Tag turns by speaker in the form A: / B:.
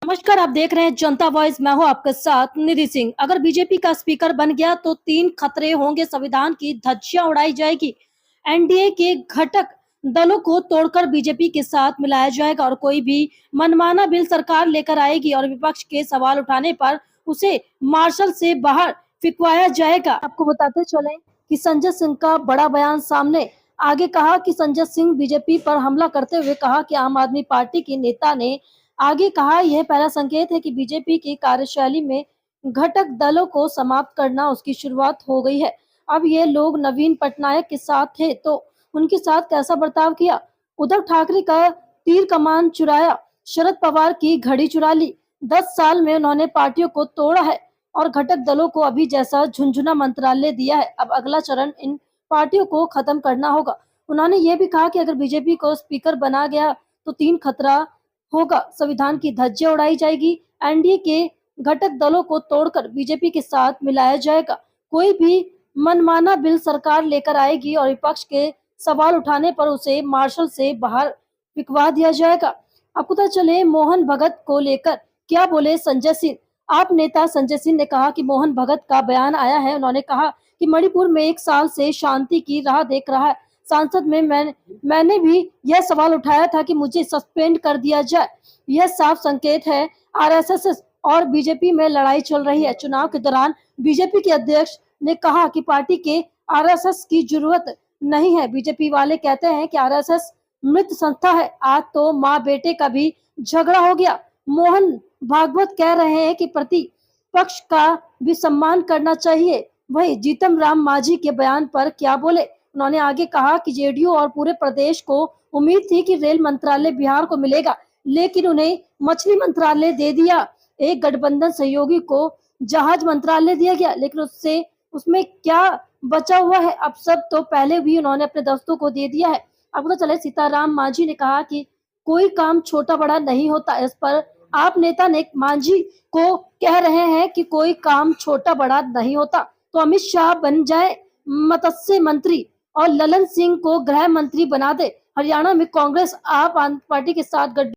A: नमस्कार, आप देख रहे हैं जनता वॉइस। मैं हूं आपके साथ निधि सिंह। अगर बीजेपी का स्पीकर बन गया तो 3 खतरे होंगे, संविधान की धज्जियां उड़ाई जाएगी, एनडीए के घटक दलों को तोड़कर बीजेपी के साथ मिलाया जाएगा और कोई भी मनमाना बिल सरकार लेकर आएगी और विपक्ष के सवाल उठाने पर उसे मार्शल से बाहर फिकवाया जाएगा। आपको बताते चलें कि संजय सिंह का बड़ा बयान सामने आगे कहा कि संजय सिंह बीजेपी पर हमला करते हुए कहा कि आम आदमी पार्टी के नेता ने आगे कहा, यह पहला संकेत है कि बीजेपी की कार्यशैली में घटक दलों को समाप्त करना उसकी शुरुआत हो गई है। अब ये लोग नवीन पटनायक के साथ थे तो उनके साथ कैसा बर्ताव किया? उद्धव ठाकरे का तीर कमान चुराया, शरद पवार की घड़ी चुरा ली। 10 साल में उन्होंने पार्टियों को तोड़ा है और घटक दलों को अभी जैसा झुनझुना मंत्रालय दिया है। अब अगला चरण इन पार्टियों को खत्म करना होगा। उन्होंने ये भी कहा कि अगर बीजेपी को स्पीकर बना गया तो 3 खतरा होगा, संविधान की धज्जियां उड़ाई जाएगी, एनडीए के घटक दलों को तोड़कर बीजेपी के साथ मिलाया जाएगा, कोई भी मनमाना बिल सरकार लेकर आएगी और विपक्ष के सवाल उठाने पर उसे मार्शल से बाहर फिकवा दिया जाएगा। आपको पता चले मोहन भगत को लेकर क्या बोले संजय सिंह। आप नेता संजय सिंह ने कहा कि मोहन भगत का बयान आया है। उन्होंने कहा कि मणिपुर में 1 साल से शांति की राह देख रहा है। सांसद में मैंने भी यह सवाल उठाया था कि मुझे सस्पेंड कर दिया जाए। यह साफ संकेत है आरएसएस और बीजेपी में लड़ाई चल रही है। चुनाव के दौरान बीजेपी के अध्यक्ष ने कहा कि पार्टी के आरएसएस की जरूरत नहीं है। बीजेपी वाले कहते हैं कि आरएसएस मृत संस्था है। आज तो माँ बेटे का भी झगड़ा हो गया। मोहन भागवत कह रहे हैं कि प्रतिपक्ष का भी सम्मान करना चाहिए। वही जीतन राम मांझी के बयान पर क्या बोले? उन्होंने आगे कहा कि जेडीयू और पूरे प्रदेश को उम्मीद थी कि रेल मंत्रालय बिहार को मिलेगा, लेकिन उन्हें मछली मंत्रालय दे दिया। एक गठबंधन सहयोगी को जहाज मंत्रालय दिया गया, लेकिन उसमें क्या बचा हुआ है? अब सब तो पहले भी उन्होंने अपने दोस्तों को दे दिया है। अब तो चले सीताराम मांझी ने कहा कि कोई काम छोटा बड़ा नहीं होता। इस पर आप नेता ने मांझी को कह रहे हैं कि कोई काम छोटा बड़ा नहीं होता तो अमित शाह बन जाए मत्स्य मंत्री और ललन सिंह को गृह मंत्री बना दे। हरियाणा में कांग्रेस आप पार्टी के साथ